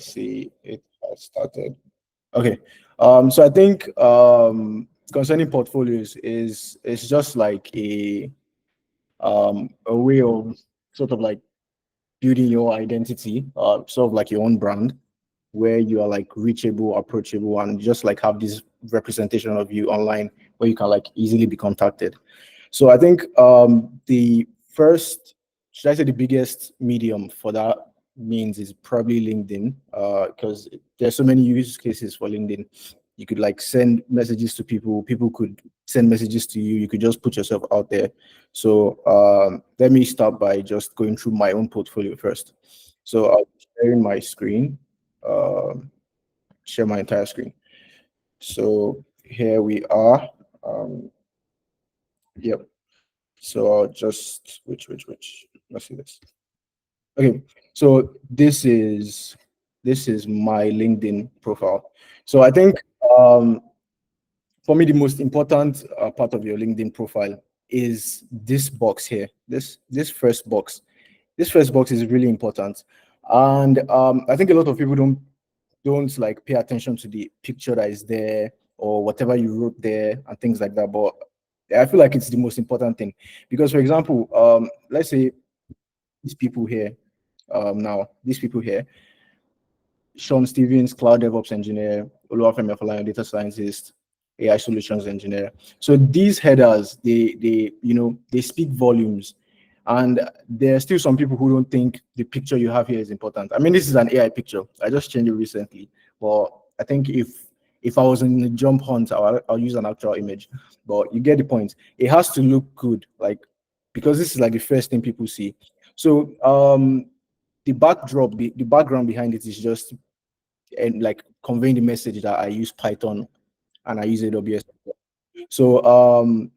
See, it has started. Okay. So I think concerning portfolios is it's just like a way of sort of like building your identity, sort of like your own brand, where you are like reachable, approachable, and just like have this representation of you online where you can like easily be contacted. So I think the first, should I say the biggest medium for that means is probably LinkedIn, because there's so many use cases for LinkedIn. You could like send messages to people, people could send messages to you, you could just put yourself out there. So let me start by just going through my own portfolio first. So I'll be sharing my screen, share my entire screen. So here we are. Yep. So I'll just which let's see this. Okay, so this is my LinkedIn profile. So I think for me the most important part of your LinkedIn profile is this box here. This first box. This first box is really important, and I think a lot of people don't like pay attention to the picture that is there or whatever you wrote there and things like that. But I feel like it's the most important thing because, for example, let's say these people here, these people here, Sean Stevens, cloud DevOps engineer, Oluwafemi Afolayan, data scientist, AI solutions engineer. So these headers, they speak volumes. And there are still some people who don't think the picture you have here is important. I mean, this is an AI picture. I just changed it recently. But I think if I was in the jump hunt, I'll use an actual image. But you get the point. It has to look good, like because this is like the first thing people see. So the backdrop, the background behind it is just and like conveying the message that I use Python and I use AWS. So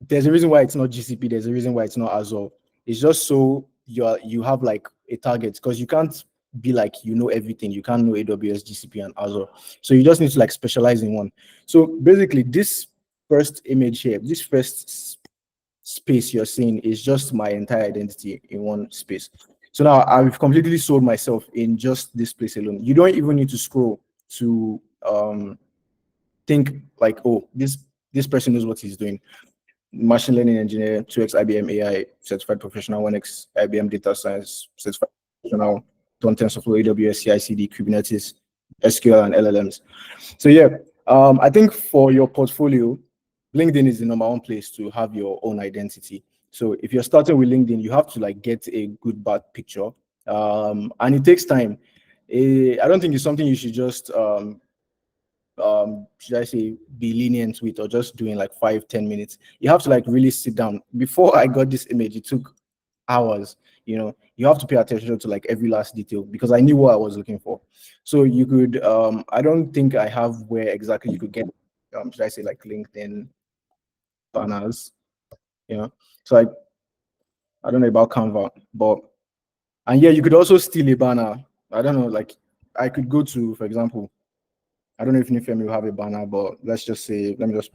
there's a reason why it's not GCP. There's a reason why it's not Azure. It's just so you have like a target because you can't be like you know everything. You can't know AWS, GCP, and Azure. So you just need to like specialize in one. So basically, this first image here, this first space you're seeing is just my entire identity in one space. So now I've completely sold myself in just this place alone. You don't even need to scroll to think like, oh, this person knows what he's doing. Machine learning engineer, 2x IBM AI certified professional, 1x IBM data science certified professional, done TensorFlow, AWS, CI/CD, Kubernetes, SQL, and LLMs. So yeah, I think for your portfolio, LinkedIn is the number one place to have your own identity. So if you're starting with LinkedIn, you have to like get a good back picture, and it takes time. I don't think it's something you should just should I say be lenient with or just doing like 5-10 minutes. You have to like really sit down. Before I got this image, it took hours. You have to pay attention to like every last detail because I knew what I was looking for. So you could I don't think I have where exactly you could get should I say like LinkedIn banners. So I don't know about Canva, but and yeah, you could also steal a banner. I don't know, like I could go to, for example, I don't know if Nifemi will have a banner, but let's just say, let me just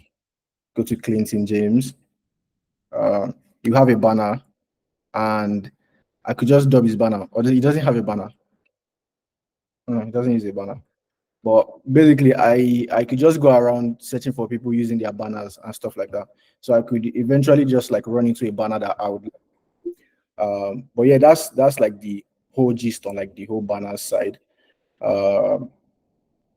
go to Clinton James. You have a banner, and I could just dub his banner, or he doesn't have a banner. No, he doesn't use a banner. But basically, I could just go around searching for people using their banners and stuff like that. So I could eventually just like run into a banner that I would. But yeah, that's like the whole gist on like the whole banner side.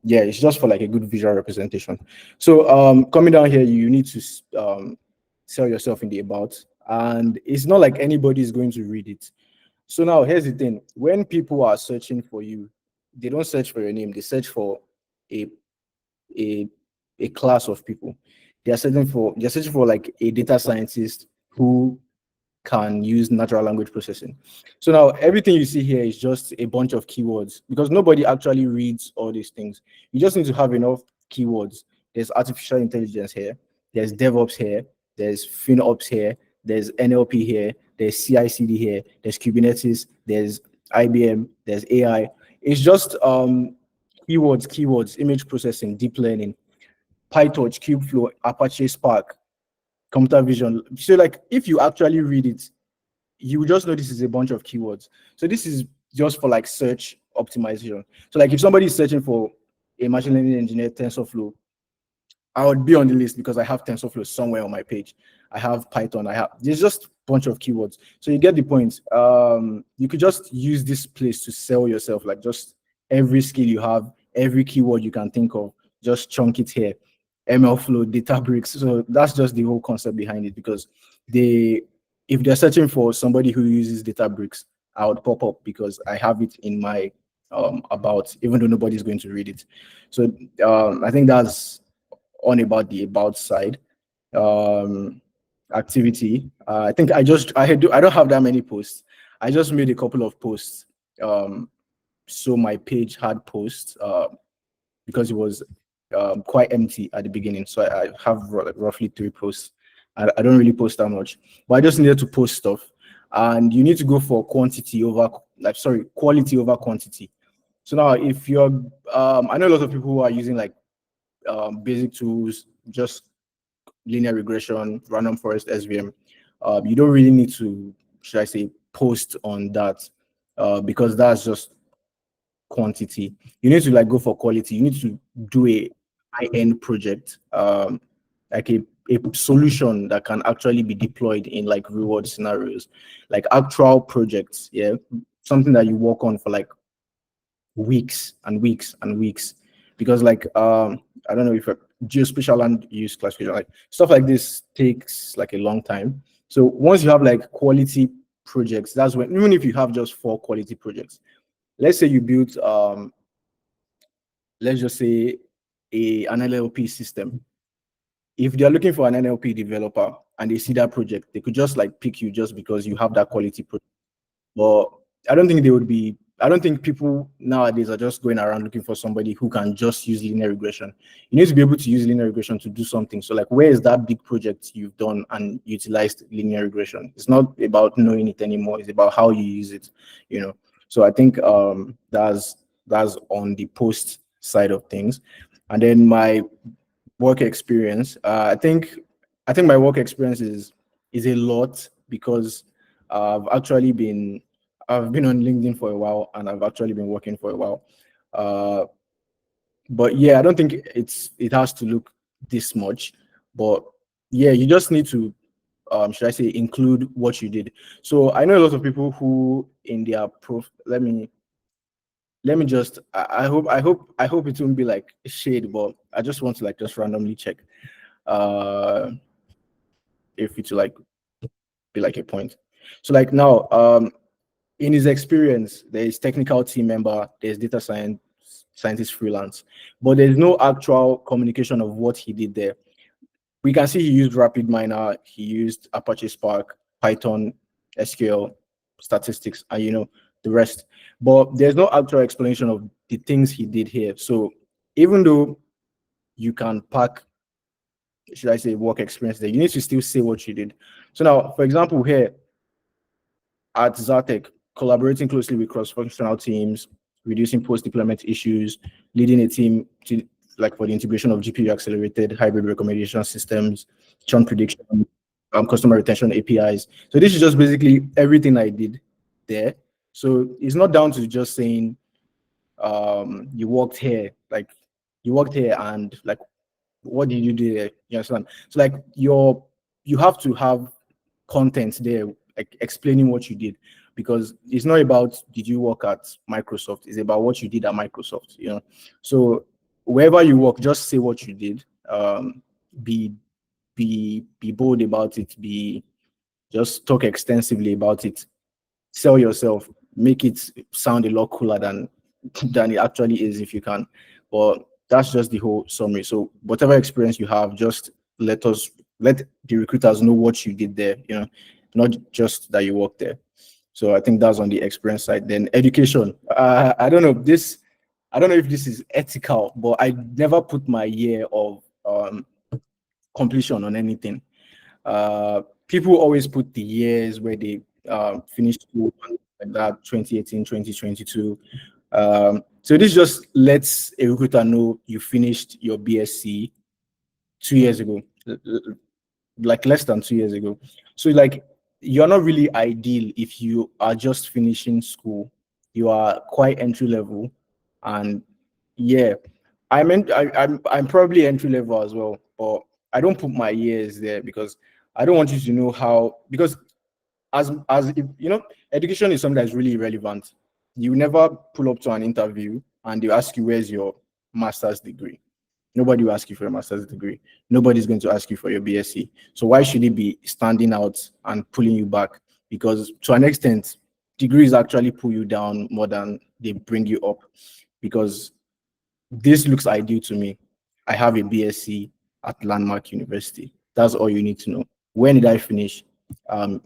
Yeah, it's just for like a good visual representation. So coming down here, you need to sell yourself in the about, and it's not like anybody is going to read it. So now here's the thing: when people are searching for you, they don't search for your name; they search for a a a class of people. They're searching for like a data scientist who can use natural language processing. So now everything you see here is just a bunch of keywords because nobody actually reads all these things. You just need to have enough keywords. There's artificial intelligence here, there's DevOps here, there's FinOps here, there's NLP here, there's CI/CD here, there's Kubernetes, there's IBM, there's AI. It's just keywords, image processing, deep learning, PyTorch, Kubeflow, Apache Spark, computer vision. So like if you actually read it, you just know this is a bunch of keywords. So this is just for like search optimization. So like if somebody is searching for a machine learning engineer, TensorFlow, I would be on the list because I have TensorFlow somewhere on my page. I have Python. There's just a bunch of keywords. So you get the point. You could just use this place to sell yourself, like just every skill you have, every keyword you can think of, just chunk it here. MLflow, Databricks. So that's just the whole concept behind it, because if they're searching for somebody who uses Databricks, I would pop up because I have it in my about, even though nobody's going to read it. So I think that's on about the about side. Activity. I think I don't have that many posts. I just made a couple of posts. So my page had posts because it was quite empty at the beginning. So I have roughly 3 posts. I don't really post that much, but I just needed to post stuff. And you need to go for quality over quantity. So now if you're, I know a lot of people who are using like basic tools, just linear regression, random forest, SVM. You don't really need to, should I say, post on that because that's just quantity. You need to like go for quality. You need to do a high-end project, like a solution that can actually be deployed in like real world scenarios, like actual projects. Yeah, something that you work on for like weeks and weeks and weeks, because like I don't know if geospatial land use classification, like stuff like this takes like a long time. So once you have like quality projects, that's when, even if you have just 4 quality projects, let's say you built let's just say an NLP system. If they're looking for an NLP developer and they see that project, they could just like pick you just because you have that quality project. But I don't think they would be, I don't think people nowadays are just going around looking for somebody who can just use linear regression. You need to be able to use linear regression to do something. So like, where is that big project you've done and utilized linear regression? It's not about knowing it anymore. It's about how you use it, you know? So I think that's on the post side of things. And then my work experience, I think my work experience is a lot because I've been on LinkedIn for a while and I've actually been working for a while. But yeah, I don't think it has to look this much. But yeah, you just need to should I say include what you did. So I know a lot of people who in their let me just I hope it won't be like shade, but I just want to like just randomly check if it will like be like a point. So like now in his experience, there is technical team member, there's scientist freelance, but there's no actual communication of what he did there. We can see he used RapidMiner, he used Apache Spark, Python, SQL, statistics, and the rest. But there's no actual explanation of the things he did here. So even though you can pack, should I say, work experience there, you need to still say what you did. So now, for example, here at Zartec, collaborating closely with cross-functional teams, reducing post-deployment issues, leading a team to like for the integration of GPU accelerated hybrid recommendation systems, churn prediction, customer retention APIs. So this is just basically everything I did there. So it's not down to just saying you worked here, like you worked here and like what did you do there? You understand? So like you have to have content there, like explaining what you did, because it's not about did you work at Microsoft, it's about what you did at Microsoft. So wherever you work, just say what you did. Be bold about it, just talk extensively about it, sell yourself, make it sound a lot cooler than it actually is if you can. But that's just the whole summary. So whatever experience you have, just let the recruiters know what you did there, not just that you worked there. So I think that's on the experience side. Then education. I don't know if this is ethical, but I never put my year of completion on anything. People always put the years where they finished school, like that, 2018, 2022. So this just lets a recruiter know you finished your BSc 2 years ago, like less than 2 years ago. So like you're not really ideal if you are just finishing school, you are quite entry level, and yeah, I'm probably entry level as well, but I don't put my years there because I don't want you to know how, because as if, you know, education is something that's really irrelevant. You never pull up to an interview and they ask you where's your master's degree. Nobody will ask you for your master's degree. Nobody's going to ask you for your BSc. So why should it be standing out and pulling you back? Because to an extent, degrees actually pull you down more than they bring you up. Because this looks ideal to me. I have a BSc at Landmark University. That's all you need to know. When did I finish?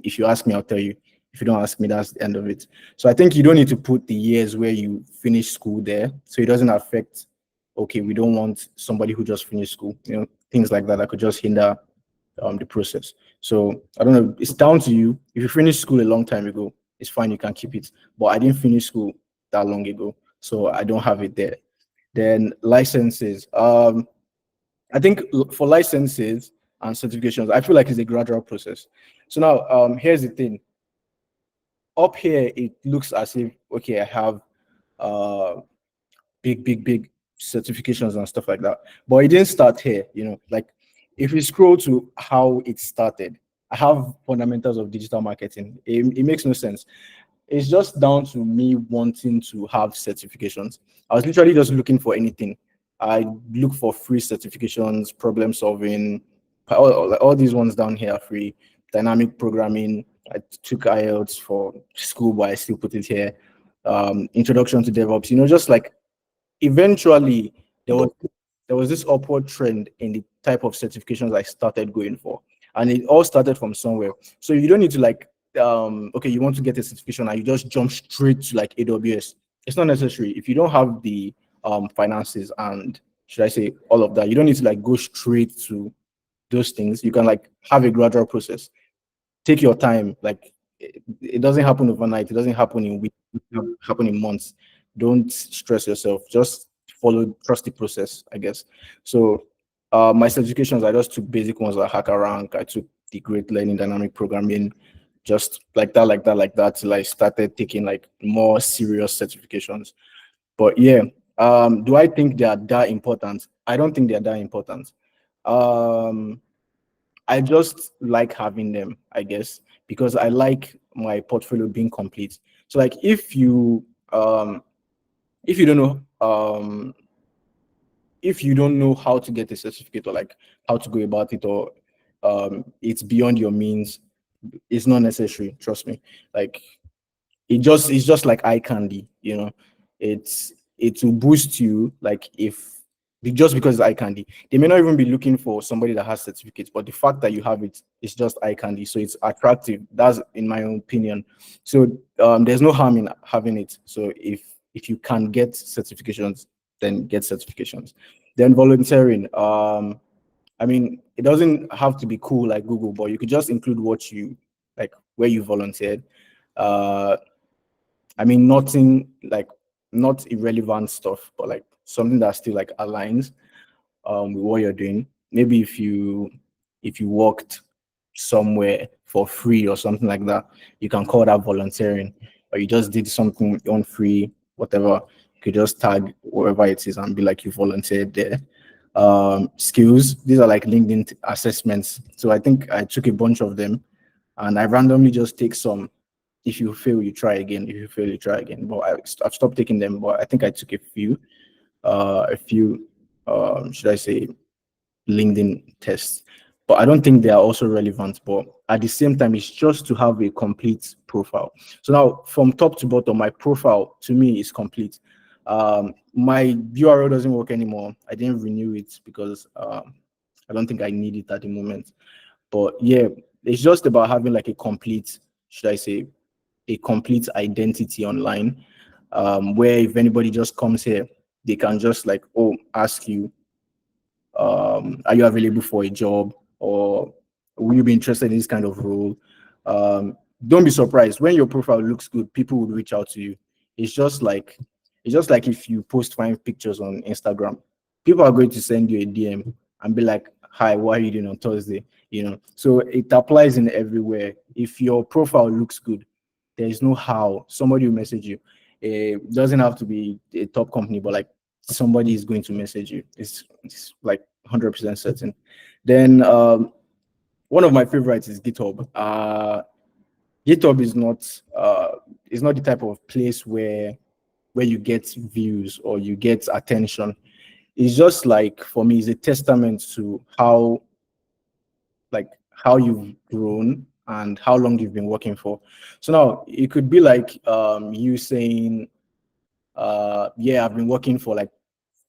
If you ask me, I'll tell you. If you don't ask me, that's the end of it. So I think you don't need to put the years where you finish school there, so it doesn't affect. Okay, we don't want somebody who just finished school. You know, things like that could just hinder the process. So I don't know. It's down to you. If you finished school a long time ago, it's fine. You can keep it. But I didn't finish school that long ago, so I don't have it there. Then licenses. I think for licenses and certifications, I feel like it's a gradual process. So now, here's the thing. Up here, it looks as if, okay, I have uh, big certifications and stuff like that. But it didn't start here, you know, like if you scroll to how it started, I have fundamentals of digital marketing. It makes no sense. It's just down to me wanting to have certifications. I was literally just looking for anything. I look for free certifications, problem solving, all these ones down here are free. Dynamic programming. I took IELTS for school, but I still put it here. Introduction to DevOps. You know, just like eventually there was this upward trend in the type of certifications I started going for, and it all started from somewhere. So you don't need to like okay, you want to get a certification and you just jump straight to like AWS. It's not necessary. If you don't have the finances and, should I say, all of that, you don't need to like go straight to those things. You can like have a gradual process. Take your time. Like it doesn't happen overnight. It doesn't happen in weeks. It doesn't happen in months. Don't stress yourself. Just trust the process, I guess. So my certifications, I just took basic ones like HackerRank. I took the Great Learning Dynamic Programming, just like that, till I started taking like more serious certifications. But yeah, do I think they are that important? I don't think they're that important. Um, I just like having them, I guess, because I like my portfolio being complete. So like if you don't know if you don't know how to get a certificate or like how to go about it, or it's beyond your means, it's not necessary, trust me. Like it's just like eye candy, you know. It will boost you, like if just because it's eye candy. They may not even be looking for somebody that has certificates, but the fact that you have it is just eye candy, so it's attractive. That's in my own opinion. So there's no harm in having it. So if you can get certifications, then get certifications. Then volunteering. I mean, it doesn't have to be cool like Google, but you could just include what you like, where you volunteered. uh I mean, nothing like, not irrelevant stuff, but like something that still like aligns with what you're doing. Maybe if you worked somewhere for free or something like that, you can call that volunteering. Or you just did something on free, whatever. You could just tag wherever it is and be like you volunteered there. Skills, these are like LinkedIn assessments. So I think I took a bunch of them and I randomly just take some. If you fail, you try again. If you fail, you try again. But I've stopped taking them. But I think I took a few, should I say, LinkedIn tests. But I don't think they are also relevant. But at the same time, it's just to have a complete profile. So now, from top to bottom, my profile to me is complete. My URL doesn't work anymore. I didn't renew it because I don't think I need it at the moment. But yeah, it's just about having like a complete, should I say, a complete identity online, where if anybody just comes here, they can just like, oh, ask you, are you available for a job, or will you be interested in this kind of role? Don't be surprised when your profile looks good, people will reach out to you. It's just like if you post fine pictures on Instagram, people are going to send you a DM and be like, hi, what are you doing on Thursday? You know, so it applies in everywhere. If your profile looks good, there is no how somebody will message you. It doesn't have to be a top company, but like somebody is going to message you. It's like 100% certain. Then one of my favorites is GitHub. GitHub is not the type of place where you get views or you get attention. It's just like, for me, it's a testament to how you've grown and how long you've been working for. So now it could be like you saying, yeah, I've been working for like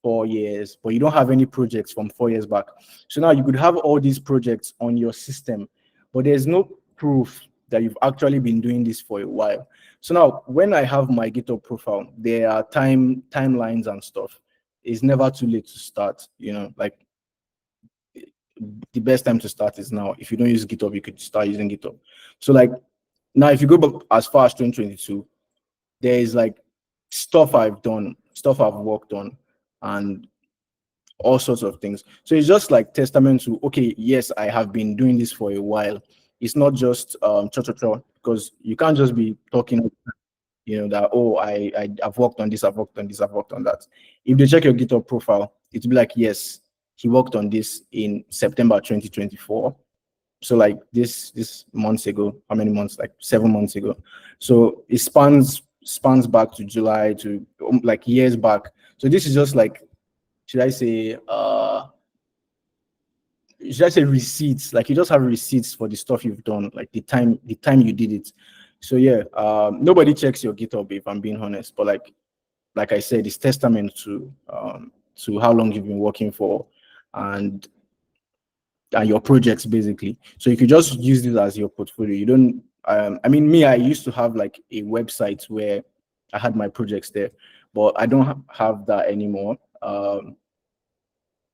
4 years, but you don't have any projects from 4 years back. So now you could have all these projects on your system, but there's no proof that you've actually been doing this for a while. So now when I have my GitHub profile, there are timelines and stuff. It's never too late to start, like the best time to start is now. If you don't use GitHub, you could start using GitHub. So like now, if you go back as far as 2022, there is like stuff I've done, stuff I've worked on, and all sorts of things. So it's just like testament to, okay, yes, I have been doing this for a while. It's not just cha-cha-cha, because you can't just be talking, that, oh, I've worked on this, I've worked on this, I've worked on that. If they check your GitHub profile, it'll be like, yes, he worked on this in September 2024. So like this months ago, how many months? Like 7 months ago. So it spans back to July, to like years back. So this is just like, should I say receipts? Like you just have receipts for the stuff you've done, like the time you did it. So yeah, nobody checks your GitHub, if I'm being honest, but like I said, it's testament to how long you've been working for, and your projects, basically. So you could just use this as your portfolio. You don't I mean, me, I used to have like a website where I had my projects there, but I don't have that anymore.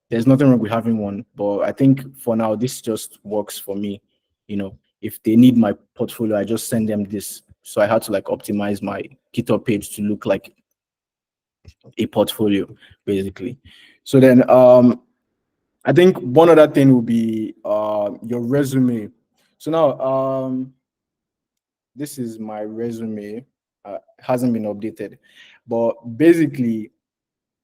There's nothing wrong with having one, but I think for now this just works for me. If they need my portfolio, I just send them this. So I had to like optimize my GitHub page to look like a portfolio, basically. So then I think one other thing will be your resume. So now this is my resume. Hasn't been updated, but basically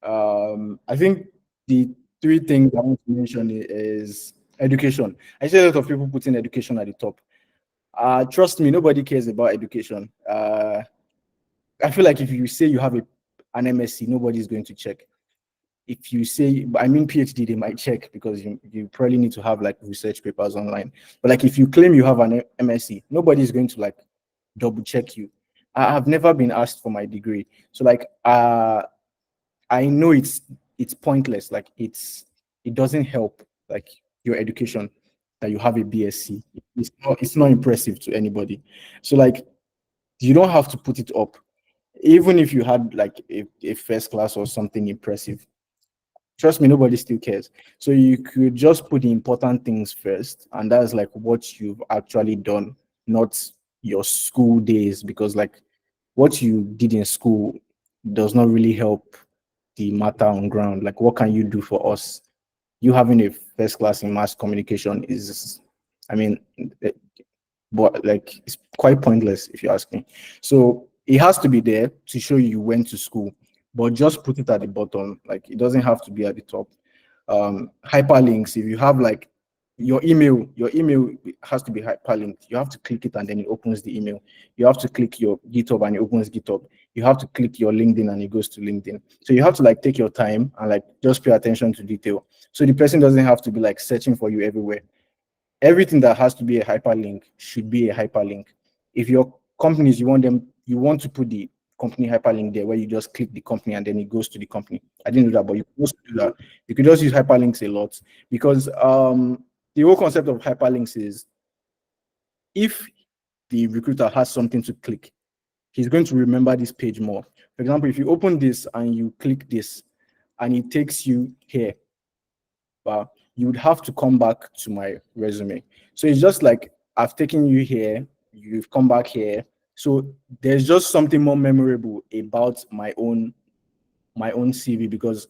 I think the three things I want to mention is education. I see a lot of people putting education at the top. Trust me, nobody cares about education. I feel like if you say you have an MSc, nobody's going to check. If you say, I mean PhD, they might check, because you probably need to have like research papers online. But like if you claim you have an MSc, nobody's going to like double check you. I have never been asked for my degree. So like I know it's pointless. Like it doesn't help like your education that you have a BSc. It's not impressive to anybody. So like you don't have to put it up. Even if you had like a first class or something impressive, trust me, nobody still cares. So you could just put the important things first, and that's like what you've actually done, not your school days, because like what you did in school does not really help the matter on ground. Like, what can you do for us? You having a first class in mass communication is, I mean, but like it's quite pointless if you ask me. So it has to be there to show you went to school, but just put it at the bottom. Like it doesn't have to be at the top. Hyperlinks, if you have like your email has to be hyperlinked. You have to click it and then it opens the email. You have to click your GitHub and it opens GitHub. You have to click your LinkedIn and it goes to LinkedIn. So you have to like take your time and like just pay attention to detail. So the person doesn't have to be like searching for you everywhere. Everything that has to be a hyperlink should be a hyperlink. If your companies, you want to put the company hyperlink there, where you just click the company and then it goes to the company. I didn't do that, but you can also do that. You could just use hyperlinks a lot, because the whole concept of hyperlinks is, if the recruiter has something to click, he's going to remember this page more. For example, if you open this and you click this and it takes you here, but you would have to come back to my resume. So it's just like, I've taken you here, you've come back here. So there's just something more memorable about my own CV, because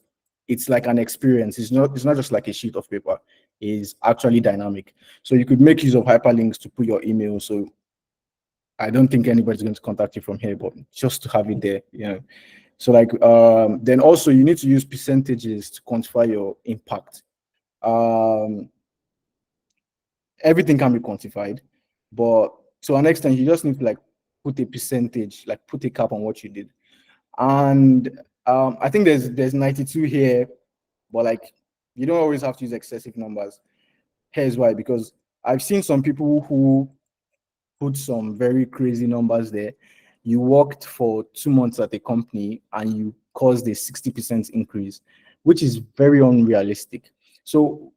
it's like an experience. It's not just like a sheet of paper. It's actually dynamic. So you could make use of hyperlinks to put your email. So I don't think anybody's going to contact you from here, but just to have it there, So like then also you need to use percentages to quantify your impact. Um, Everything can be quantified, but to an extent, you just need to like put a percentage, like put a cap on what you did. And I think there's 92 here, but like you don't always have to use excessive numbers. Here's why, because I've seen some people who put some very crazy numbers there. You worked for 2 months at a company and you caused a 60% increase, which is very unrealistic. So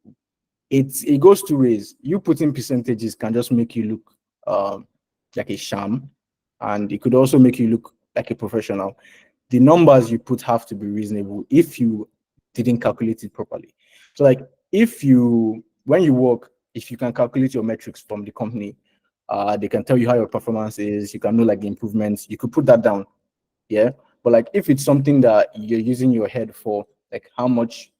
it goes two ways. You putting percentages can just make you look like a sham, and it could also make you look like a professional. The numbers you put have to be reasonable if you didn't calculate it properly. So like if you when you work, if you can calculate your metrics from the company, they can tell you how your performance is, you can know like the improvements, you could put that down. Yeah. But like if it's something that you're using your head for, like how much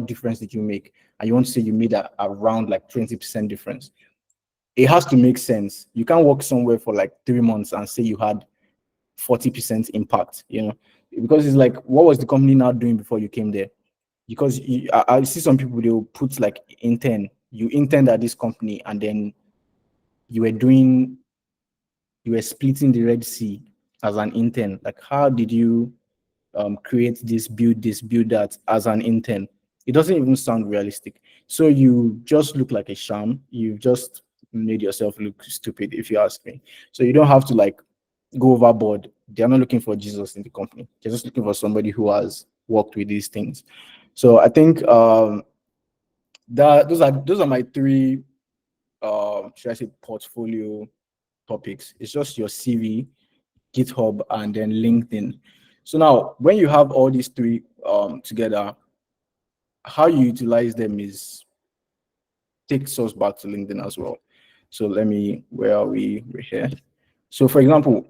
difference did you make? And you want to say you made around like 20% difference. It has to make sense. You can't work somewhere for like 3 months and say you had 40% impact, because it's like, what was the company now doing before you came there? Because I see some people, they'll put like you interned at this company and then you were doing, you were splitting the Red Sea as an intern. Like, how did you create this, build that as an intern? It doesn't even sound realistic. So you just look like a sham. You've just made yourself look stupid, if you ask me. So you don't have to like go overboard. They're not looking for Jesus in the company. They're just looking for somebody who has worked with these things. So I think that those are my three should I say portfolio topics. It's just your CV, GitHub, and then LinkedIn. So now, when you have all these three together, how you utilize them is takes us back to LinkedIn as well. So where are we? We're here. So for example,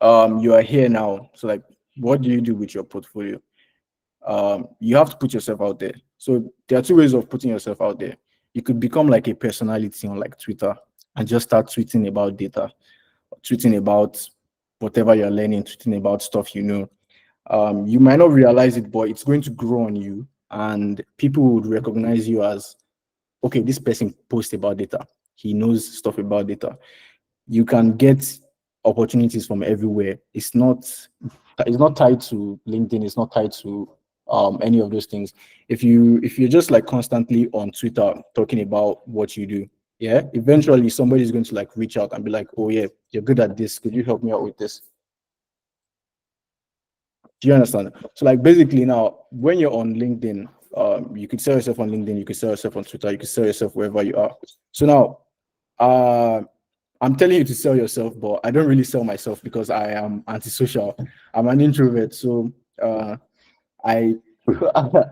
you are here now. So like, what do you do with your portfolio? You have to put yourself out there. So there are two ways of putting yourself out there. You could become like a personality on like Twitter and just start tweeting about data, tweeting about whatever you're learning, tweeting about stuff you know. You might not realize it, but it's going to grow on you, and people would recognize you as, okay, this person posts about data. He knows stuff about data. You can get opportunities from everywhere. It's not tied to LinkedIn. It's not tied to any of those things. If you're just like constantly on Twitter talking about what you do, yeah, eventually somebody's going to like reach out and be like, oh yeah, you're good at this. Could you help me out with this? Do you understand? So like basically now, when you're on LinkedIn, you could sell yourself on LinkedIn, you could sell yourself on Twitter, you could sell yourself wherever you are. So now, I'm telling you to sell yourself, but I don't really sell myself because I am antisocial. I'm an introvert, so I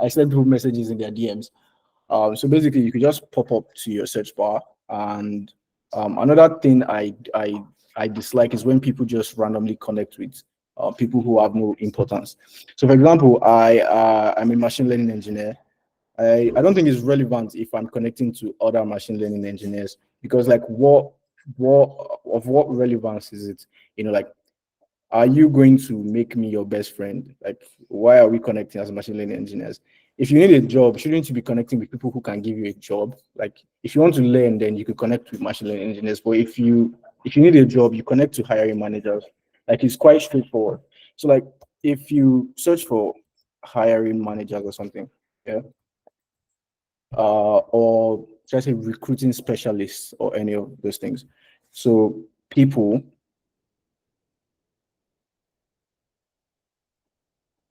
I send people messages in their DMs. So basically, you could just pop up to your search bar, and another thing I dislike is when people just randomly connect with people who have no importance. So, for example, I'm a machine learning engineer. I don't think it's relevant if I'm connecting to other machine learning engineers, because like what relevance is it? Like, are you going to make me your best friend? Like, why are we connecting as machine learning engineers? If you need a job, shouldn't you be connecting with people who can give you a job? Like, if you want to learn, then you could connect with machine learning engineers. But if you need a job, you connect to hiring managers. Like, it's quite straightforward. So like, if you search for hiring managers or something, yeah, or just a recruiting specialist or any of those things. So people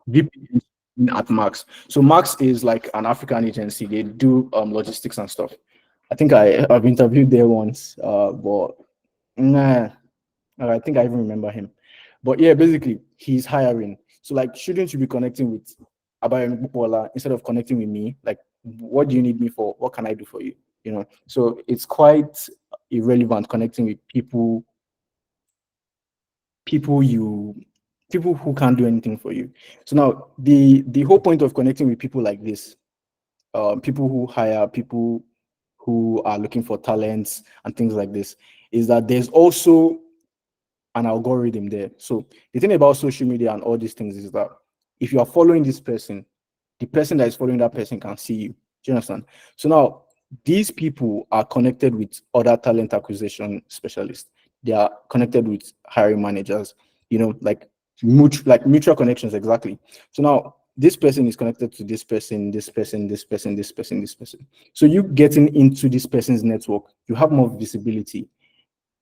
VP at Max. So Max is like an African agency. They do logistics and stuff. I think I've interviewed there once, but nah, I think I even remember him. But yeah, basically he's hiring. So like, shouldn't you be connecting with Abayomi Popola instead of connecting with me? Like, what do you need me for? What can I do for you? So it's quite irrelevant connecting with people you people who can't do anything for you. So now the whole point of connecting with people like this, people who hire, people who are looking for talents and things like this, is that there's also an algorithm there. So the thing about social media and all these things is that if you are following this person, the person that is following that person can see you. Do you understand? So now these people are connected with other talent acquisition specialists. They are connected with hiring managers, like mutual connections, exactly. So now this person is connected to this person, this person, this person, this person, this person. So you getting into this person's network, you have more visibility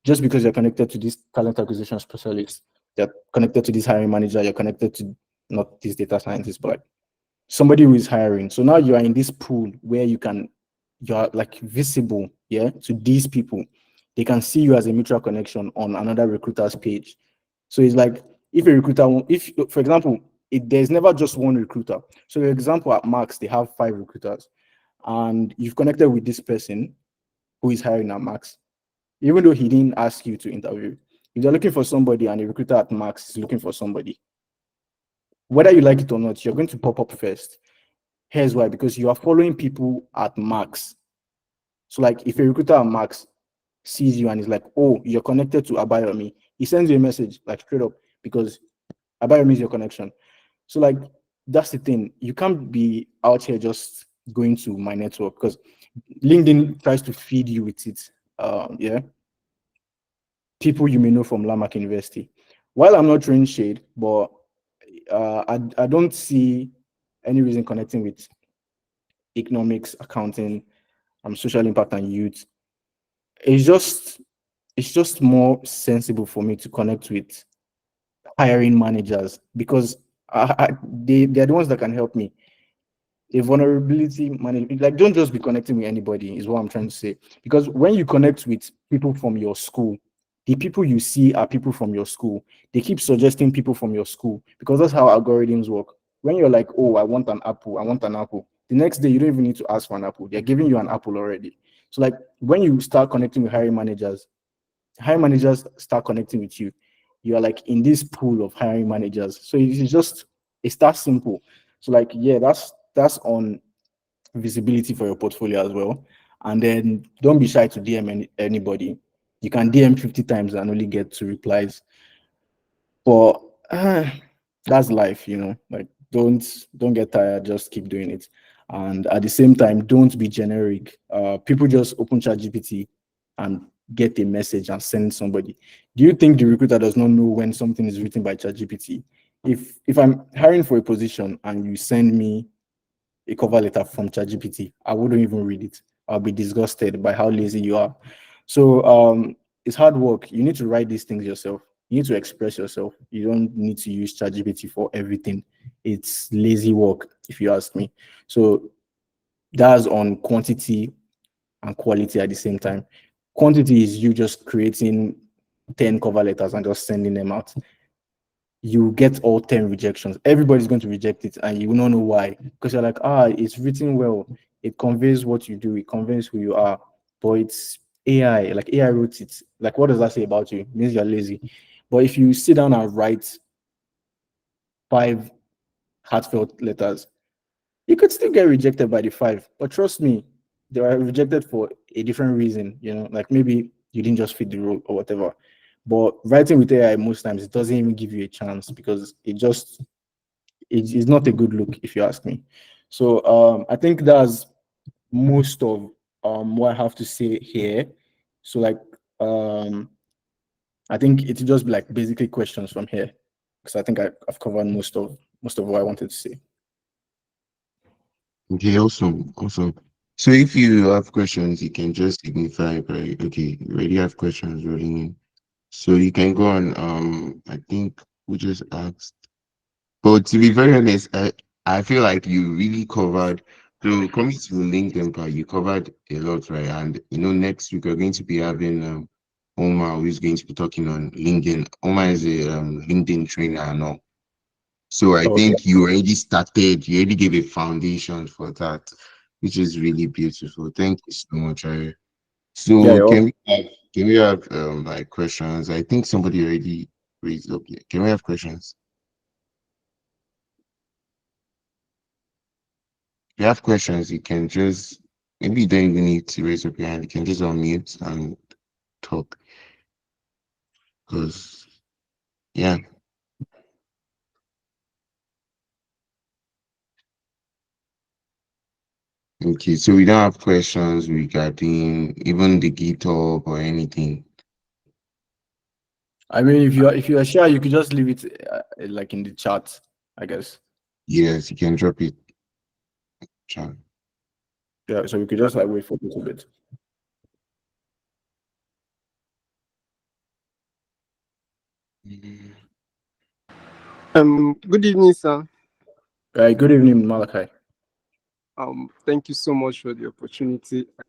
just because you're connected to this talent acquisition specialist, you're connected to this hiring manager, you're connected to not this data scientist, but like somebody who is hiring. So now you are in this pool where you are like visible, yeah, to these people. They can see you as a mutual connection on another recruiter's page. So it's like if a recruiter, if for example, there's never just one recruiter. So, for example, at Max, they have 5 recruiters, and you've connected with this person who is hiring at Max even though he didn't ask you to interview. If you're looking for somebody and a recruiter at Max is looking for somebody, whether you like it or not, you're going to pop up first. Here's why, because you are following people at Max. So, like, if a recruiter at Max sees you and is like, oh, you're connected to Abayomi, he sends you a message, like, straight up, because Abayomi is your connection. So, like, that's the thing. You can't be out here just going to my network because LinkedIn tries to feed you with it. Yeah, people you may know from Lamarck University. While I'm not throwing shade, but I don't see any reason connecting with economics, accounting, social impact, and youth. It's just it's just more sensible for me to connect with hiring managers because they're the ones that can help me. A vulnerability management, like don't just be connecting with anybody, is what I'm trying to say. Because when you connect with people from your school, the people you see are people from your school. They keep suggesting people from your school because that's how algorithms work. When you're like, oh, I want an apple, I want an apple. The next day, you don't even need to ask for an apple. They're giving you an apple already. So, like, when you start connecting with hiring managers start connecting with you. You are like in this pool of hiring managers. So it's that simple. So, like, yeah, that's on visibility for your portfolio as well. And then don't be shy to DM anybody. You can DM 50 times and only get 2 replies. But that's life, Like don't get tired, just keep doing it. And at the same time, don't be generic. People just open ChatGPT and get a message and send somebody. Do you think the recruiter does not know when something is written by ChatGPT? If I'm hiring for a position and you send me a cover letter from ChatGPT, I wouldn't even read it. I'll be disgusted by how lazy you are. So it's hard work. You need to write these things yourself. You need to express yourself. You don't need to use ChatGPT for everything. It's lazy work, if you ask me. So that's on quantity and quality at the same time. Quantity is you just creating 10 cover letters and just sending them out. You get all 10 rejections. Everybody's going to reject it, and you will not know why. Because you're like, it's written well. It conveys what you do, it conveys who you are. But it's AI, like AI wrote it. Like, what does that say about you? It means you're lazy. But if you sit down and write 5 heartfelt letters, you could still get rejected by the 5. But trust me, they were rejected for a different reason, like maybe you didn't just fit the role or whatever. But writing with AI most times it doesn't even give you a chance because it's not a good look if you ask me. So I think that's most of what I have to say here. So like I think it'll just be like basically questions from here because I think I've covered most of what I wanted to say. Okay, awesome, awesome. So if you have questions, you can just signify by okay, you already have questions rolling in. So you can go on. I think we just asked. But to be very honest, I feel like you really covered. So coming to the LinkedIn part, you covered a lot, right? And next week we're going to be having Omar, who's going to be talking on LinkedIn. Omar is a LinkedIn trainer and all. So I Okay. think you already started, you already gave a foundation for that, which is really beautiful. Thank you so much. Yeah, So you're welcome. can we have like questions? I think somebody already raised up here. Can we have questions? If you have questions, you can just maybe you don't even need to raise up your hand. You can just unmute and talk. Because Yeah. Okay. So we don't have questions regarding even the GitHub or anything. I mean, if you are sure, you could just leave it like in the chat, I guess. Yes, you can drop it. Chat. Yeah, so we could just like wait for a little bit. Mm. Good evening, sir. Good evening, Malachi. Thank you so much for the opportunity. I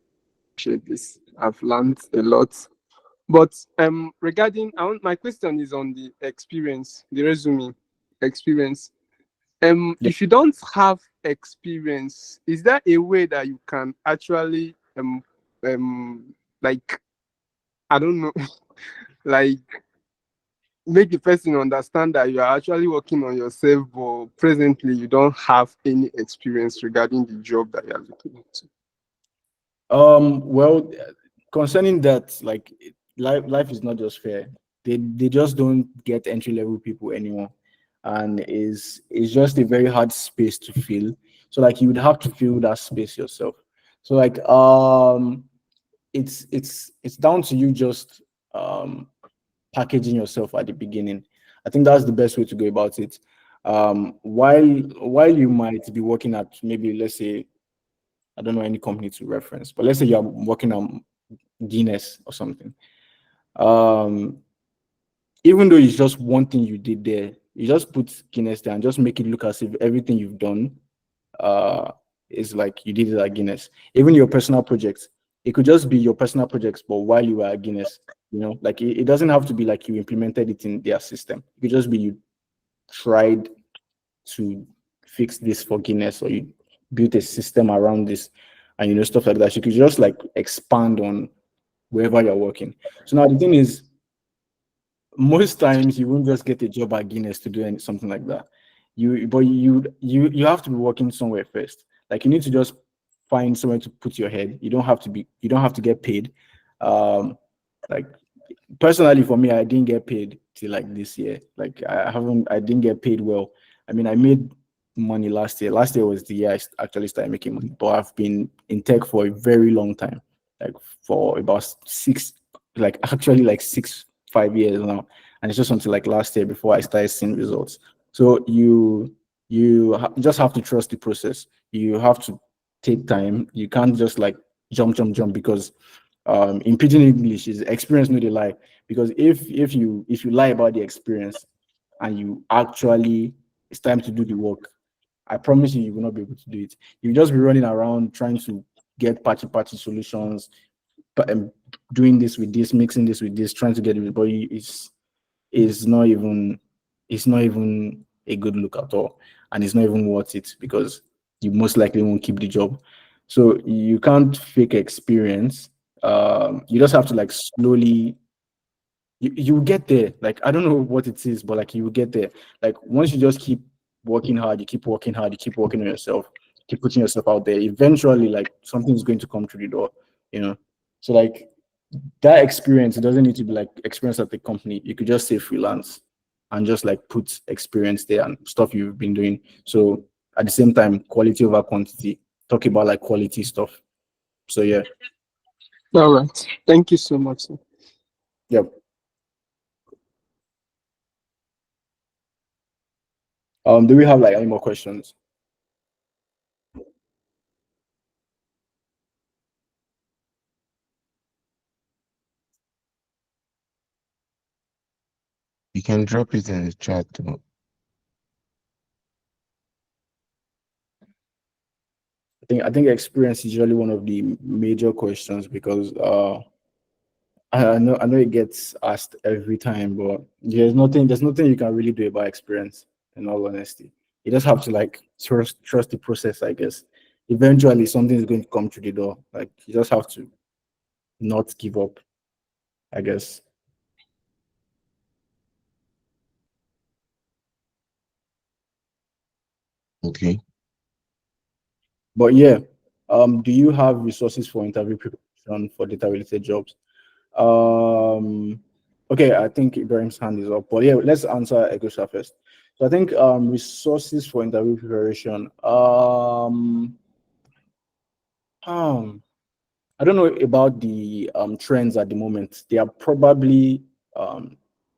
appreciate this. I've learned a lot. But regarding, my question is on the experience, the resume experience. Yeah. If you don't have experience, is there a way that you can actually like, I don't know, like make the person understand that you are actually working on yourself, but presently you don't have any experience regarding the job that you are looking into? Well, concerning that, like life is not just fair. They just don't get entry level people anymore, and is just a very hard space to fill. So like you would have to fill that space yourself. So like it's down to you just packaging yourself at the beginning. I think that's the best way to go about it. While you might be working at, maybe let's say, I don't know any company to reference, but let's say you're working on Guinness or something. Um, Even though it's just one thing you did there, you just put Guinness there and just make it look as if everything you've done uh is like you did it at Guinness. Even your personal projects, it could just be your personal projects, but while you were at Guinness, like it doesn't have to be like you implemented it in their system. It could just be you tried to fix this for Guinness, or you built a system around this, and stuff like that. You could just like expand on wherever you're working. So now the thing is, most times you won't just get a job at Guinness to do something like that. You have to be working somewhere first. Like you need to just find somewhere to put your head. You don't have to get paid. Like personally for me, I didn't get paid till like this year. Like I didn't get paid well. I mean, I made money last year. Last year was the year I actually started making money, but I've been in tech for a very long time, like for about like actually like 5 years now. And it's just until like last year before I started seeing results. So just have to trust the process. You have to take time. You can't just like jump, because in pidgin English is experience no dey lie. Because if you lie about the experience and you actually it's time to do the work, I promise you will not be able to do it. You'll just be running around trying to get patchy solutions, but doing this with this, mixing this with this, trying to get it, but it's not even a good look at all, and it's not even worth it, because you most likely won't keep the job. So you can't fake experience. You just have to like slowly. You will get there. Like I don't know what it is, but like you will get there. Like once you just keep working hard, you keep working hard, you keep working on yourself, keep putting yourself out there. Eventually, like something is going to come through the door. You know. So like that experience, it doesn't need to be like experience at the company. You could just say freelance and just like put experience there and stuff you've been doing. So at the same time, quality over quantity. Talk about like quality stuff. So yeah. All right. Thank you so much, sir. Yep. Do we have like any more questions? You can drop it in the chat too. I think experience is usually one of the major questions, because I know it gets asked every time, but there's nothing you can really do about experience, in all honesty. You just have to like trust the process, I guess. Eventually something is going to come through the door. Like you just have to not give up, I guess. Okay. But yeah, do you have resources for interview preparation for data related jobs? Um Okay, I think Ibrahim's hand is up, but yeah, let's answer Egosha first. So I think resources for interview preparation. Um, I don't know about the trends at the moment. There are probably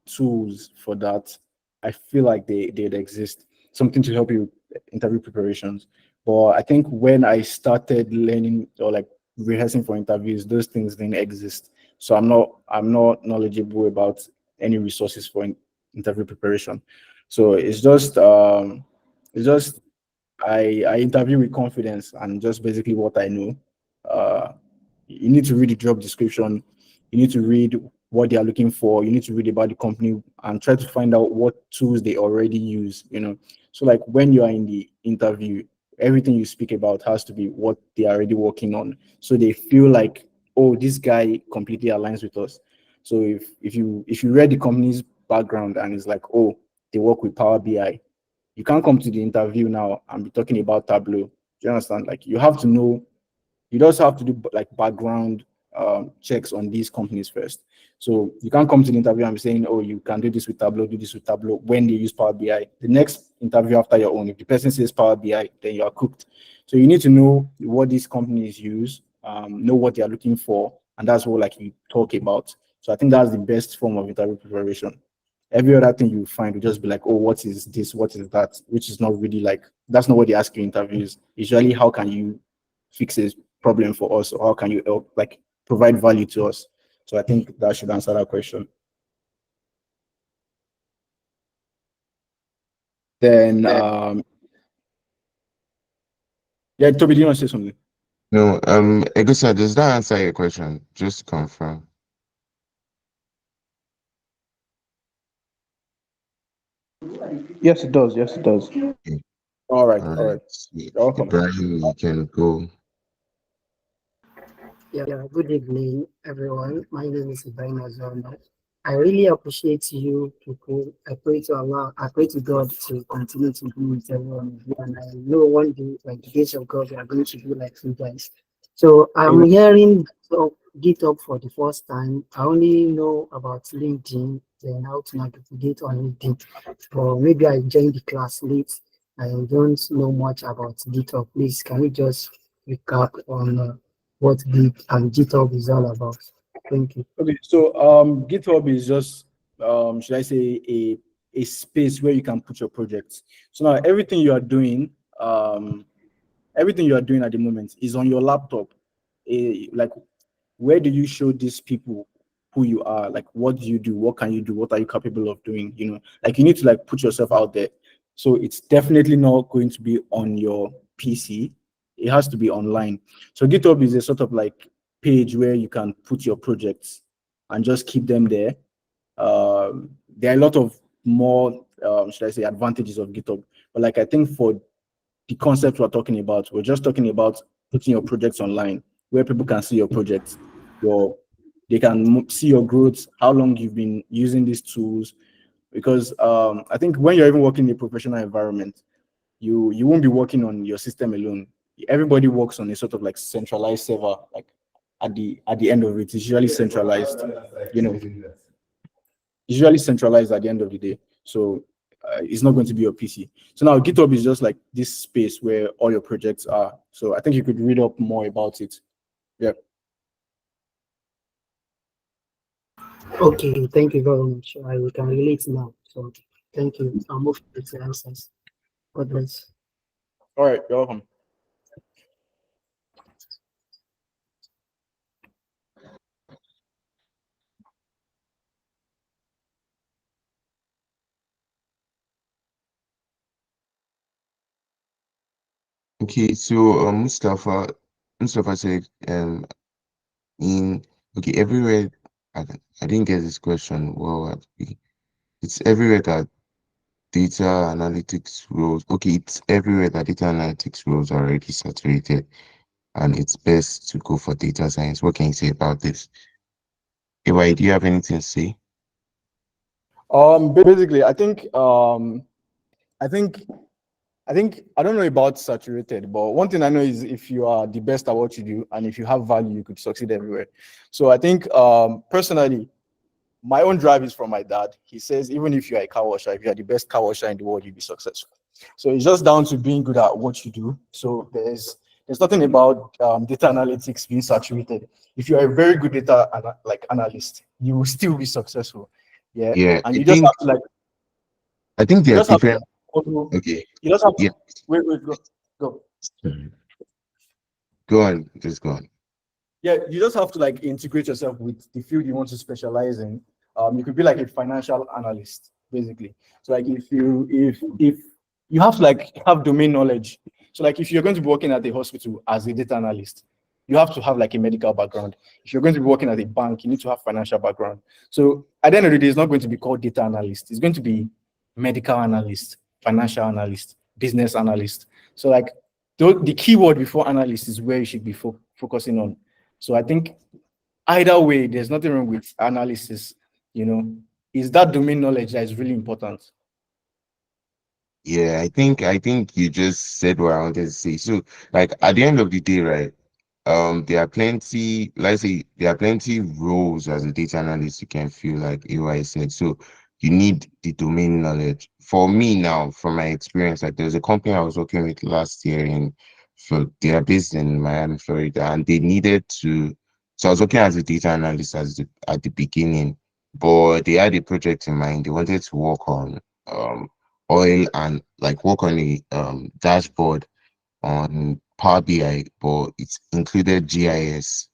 tools for that. I feel like they'd exist, something to help you interview preparations. But I think when I started learning or like rehearsing for interviews, those things didn't exist. So I'm not knowledgeable about any resources for interview preparation. So it's just I interview with confidence and just basically what I know. Uh, you need to read the job description. You need to read what they are looking for. You need to read about the company and try to find out what tools they already use. So like when you are in the interview, everything you speak about has to be what they are already working on. So they feel like, oh, this guy completely aligns with us. So if you read the company's background and it's like, oh, they work with Power BI, you can't come to the interview now and be talking about Tableau. Do you understand? Like you have to know, you just have to do like background checks on these companies first. So you can't come to the interview and be saying, oh, you can do this with Tableau, do this with Tableau when they use Power BI. The next interview after your own, if the person says Power BI, then you are cooked. So you need to know what these companies use, know what they are looking for, and that's what like you talk about. So I think that's the best form of interview preparation. Every other thing you find will just be like, oh, what is this? What is that? Which is not really like, that's not what they ask you in interviews. Usually, how can you fix a problem for us, or how can you help, like, provide value to us? So I think that should answer that question. Then, yeah, Toby, do you want to say something? No, Egusa, does that answer your question? Just to confirm. Yes, it does. Yes, it does. Okay. All right, All all right. right. Sweet. You're welcome. Ibrahim, you can go. Yeah, good evening, everyone. My name is Ibrahim Azorno. I really appreciate you people. I pray to Allah, I pray to God to continue to be with everyone of you. And I know one day, like the grace of God, we are going to be like you guys. So I'm hearing GitHub for the first time. I only know about LinkedIn and how to navigate on LinkedIn. But maybe I joined the class late. I don't know much about GitHub. Please, can you just recap on what Git and GitHub is all about? Thank you. Okay, so GitHub is just should I say a space where you can put your projects. So now everything you are doing at the moment is on your laptop. Like, where do you show these people who you are? Like, what do you do? What can you do? What are you capable of doing? Like, you need to like put yourself out there. So it's definitely not going to be on your PC. It has to be online. So GitHub is a sort of like page where you can put your projects and just keep them there. There are a lot of more, should I say, advantages of GitHub. But like, I think for the concept we're just talking about putting your projects online where people can see your projects, they can see your growth, how long you've been using these tools. Because I think when you're even working in a professional environment, you won't be working on your system alone. Everybody works on a sort of like centralized server, like at the end of it, it's usually centralized, you know, usually centralized at the end of the day. So it's not going to be your PC. So now GitHub is just like this space where all your projects are. So I think you could read up more about it. Yeah. Okay, thank you very much. I can relate now. So thank you. I'll move to the answers. God bless. All right. You're welcome. Okay, so Mustafa said in okay everywhere I didn't get this question well actually. It's everywhere that data analytics roles it's everywhere that data analytics roles are already saturated and it's best to go for data science. What can you say about this? Why do you have anything to say? Basically, I think I don't know about saturated, but one thing I know is if you are the best at what you do and if you have value, you could succeed everywhere. So I think personally, my own drive is from my dad. He says, even if you're a car washer, if you're the best car washer in the world, you'll be successful. So it's just down to being good at what you do. So there's nothing about data analytics being saturated. If you're a very good analyst, you will still be successful. Yeah. Yeah, And you just have to like I think you there are just have to different. also, Okay, you just have yeah. to wait, go. Sorry. Go on, just go on. Yeah, you just have to like integrate yourself with the field you want to specialize in. You could be like a financial analyst, basically. So like if you have to like have domain knowledge. So like if you're going to be working at a hospital as a data analyst, you have to have like a medical background. If you're going to be working at a bank, you need to have financial background. So at the end of the day, it's not going to be called data analyst. It's going to be medical analyst, financial analyst, business analyst. So like the key word before analyst is where you should be focusing on. So I think either way, there's nothing wrong with analysis. Is that domain knowledge that is really important. Yeah, I think you just said what I wanted to say. So, like at the end of the day, right? There are plenty, let's say there are plenty roles as a data analyst you can feel like AY said. So you need the domain knowledge. For me now, from my experience, like there's a company I was working with last year so they are based in Miami, Florida, and they needed to. So I was working as a data analyst at the beginning, but they had a project in mind. They wanted to work on oil and like work on a dashboard on Power BI, but it's included GIS.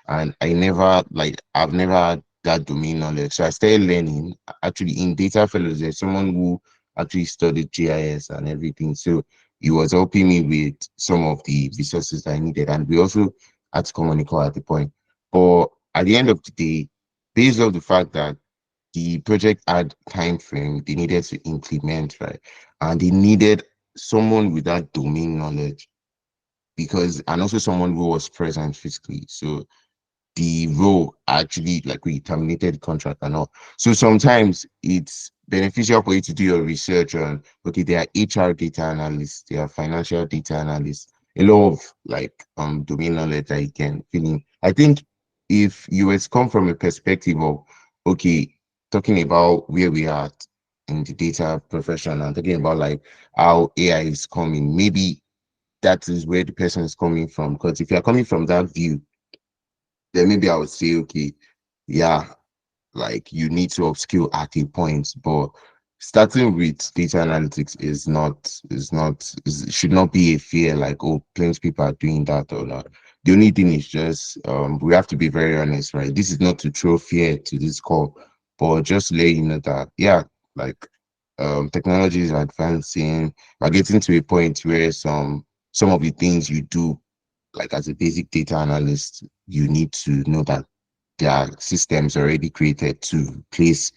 And I've never had that domain knowledge. So I started learning. Actually, in Data Fellows, there's someone who actually studied GIS and everything. So he was helping me with some of the resources that I needed. And we also had to communicate at the point. But at the end of the day, based on the fact that the project had time frame they needed to implement, right? And they needed someone with that domain knowledge and also someone who was present physically. So the role actually, like, we terminated the contract and all. So sometimes it's beneficial for you to do your research on, okay, there are HR data analysts, there are financial data analysts, a lot of like domain knowledge that you can fill in. I think if you were to come from a perspective of, okay, talking about where we are at in the data profession and talking about like how AI is coming, maybe that is where the person is coming from. Because if you're coming from that view, then maybe I would say, okay, yeah, like you need to upskill at a point, but starting with data analytics should not be a fear, like, oh, plenty of people are doing that or not. The only thing is just we have to be very honest, right? This is not to throw fear to this call, but just let you know that, yeah, like technology is advancing. We're getting to a point where some of the things you do, like as a basic data analyst, you need to know that there are systems already created to place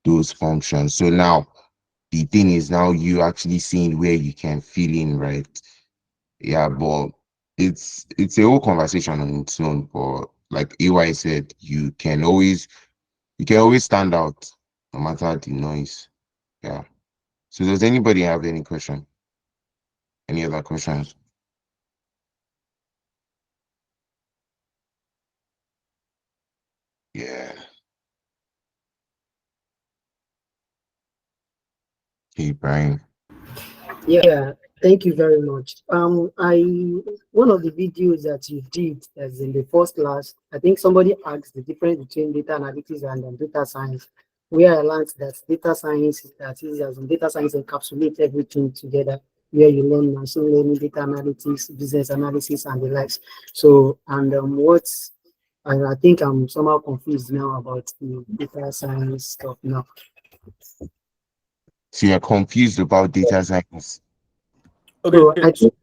those functions. So now the thing is now you actually seeing where you can fill in, right? Yeah, but it's a whole conversation on its own. But like AY said, you can always stand out no matter the noise. Yeah. So does anybody have any question? Any other questions? Yeah. Hey, Brian. Yeah, thank you very much. I one of the videos that you did as in the first class, I think somebody asked the difference between data analytics and data science, where I learned that data science that is as in data science encapsulates everything together, where you learn machine learning, data analytics, business analysis, and the likes. So, and what's I think I'm somehow confused now about the data science stuff now. So you're confused about data science. Okay. So I think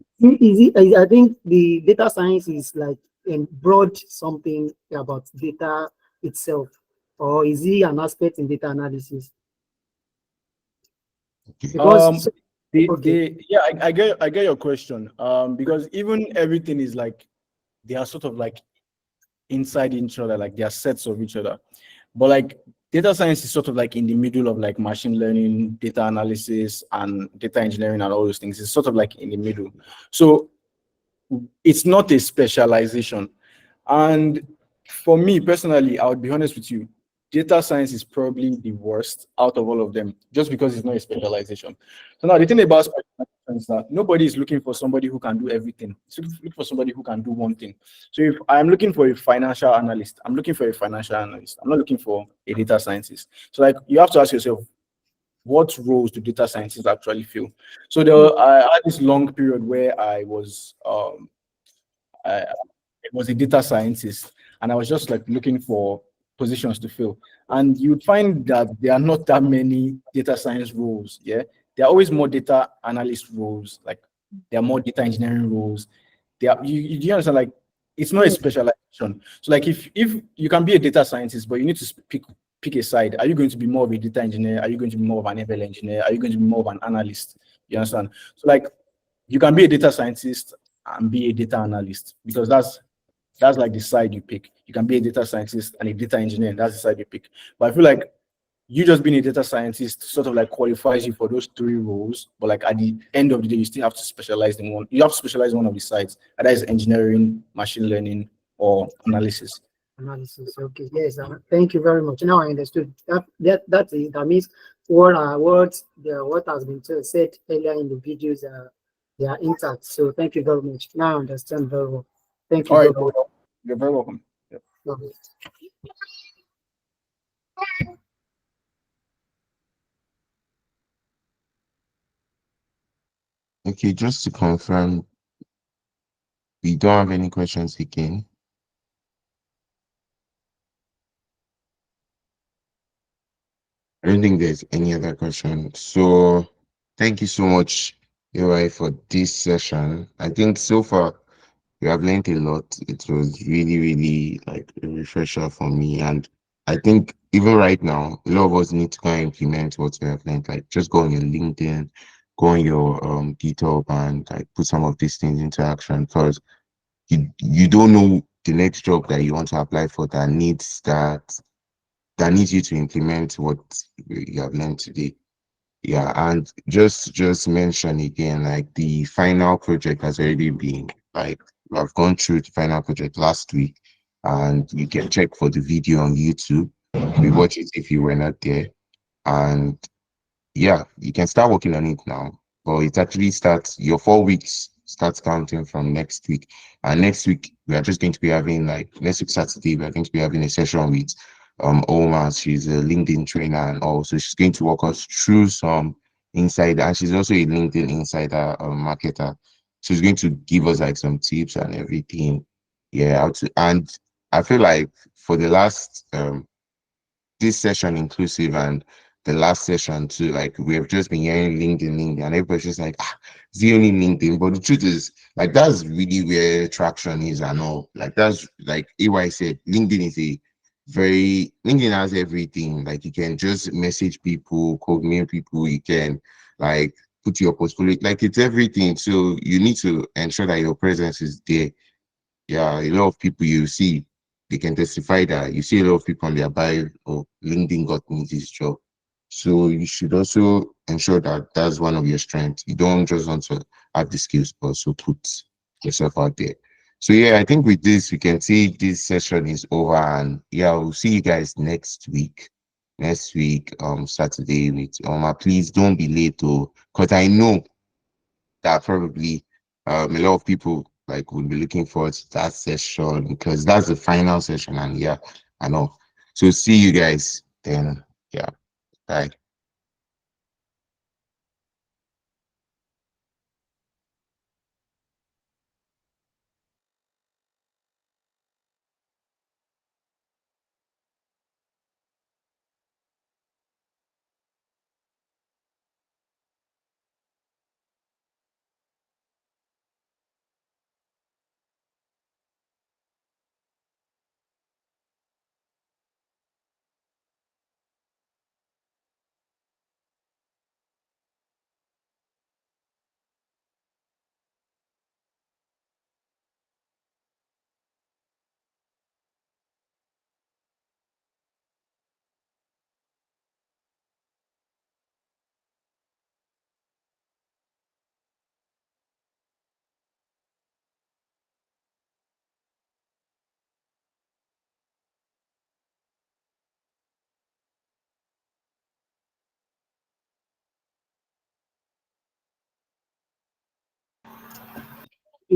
I think the data science is like in broad something about data itself, or is it an aspect in data analysis? Um, Because okay, yeah, I get your question. Because even everything is like they are sort of like inside each other, like they are sets of each other. But like data science is sort of like in the middle of like machine learning, data analysis, and data engineering, and all those things. It's sort of like in the middle. So it's not a specialization. And for me personally, I would be honest with you, data science is probably the worst out of all of them, just because it's not a specialization. So now the thing about specialization is that nobody is looking for somebody who can do everything. So look for somebody who can do one thing. So if I'm looking for a financial analyst, I'm looking for a financial analyst. I'm not looking for a data scientist. So like you have to ask yourself, what roles do data scientists actually fill? So I had this long period where I was a data scientist, and I was just like looking for positions to fill. And you'd find that there are not that many data science roles. Yeah, there are always more data analyst roles. Like there are more data engineering roles. You understand? Like it's not a specialization. So like if you can be a data scientist, but you need to pick a side. Are you going to be more of a data engineer? Are you going to be more of an ML engineer? Are you going to be more of an analyst? You understand? So like you can be a data scientist and be a data analyst, because that's like the side you pick. You can be a data scientist and a data engineer, and that's the side you pick. But I feel like you just being a data scientist sort of like qualifies you for those three roles. But like at the end of the day, you still have to specialize in one. You have to specialize in one of the sides. Either is engineering, machine learning, or analysis. Analysis. Okay, yes. Thank you very much. Now I understood that means what has been said earlier in the videos they are intact. So thank you very much. Now I understand very well. Thank you All right, very much. you're very welcome. Yep. Okay. Okay, just to confirm, we don't have any questions again. I don't think there's any other question. So thank you so much, UI, for this session. I think so far we have learned a lot. It was really, really like a refresher for me. And I think even right now, a lot of us need to go and implement what we have learned. Like just go on your LinkedIn, go on your GitHub and like put some of these things into action, because you don't know the next job that you want to apply for that needs you to implement what you have learned today. Yeah, and just mention again, like the final project has already been like I've gone through the final project last week, and you can check for the video on YouTube. We watch it if you were not there, and yeah, you can start working on it now. But it actually starts, your 4 weeks starts counting from next week. And next week we are just going to be having like next week Saturday, we are going to be having a session with Oma. She's a LinkedIn trainer, and also she's going to walk us through some insider, and she's also a LinkedIn insider marketer. She's going to give us like some tips and everything. Yeah, and I feel like for the last this session inclusive and the last session too, like we have just been hearing LinkedIn, and everybody's just like, it's the only LinkedIn. But the truth is, like, that's really where traction is and all. Like, that's like AY said, LinkedIn has everything. Like, you can just message people, coordinate people, you can like put your portfolio, like, it's everything. So you need to ensure that your presence is there. Yeah, a lot of people you see, they can testify that you see a lot of people on their bio or LinkedIn got me this job. So you should also ensure that that's one of your strengths. You don't just want to have the skills, but also put yourself out there. So yeah, I think with this, we can see this session is over, and yeah, we'll see you guys next week. Next week, Saturday with please don't be late though, because I know that probably a lot of people like will be looking forward to that session, because that's the final session. And yeah, I know. So see you guys then. Yeah, bye.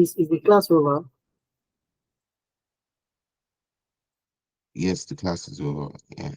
is the class over? Yes, the class is over. Yeah.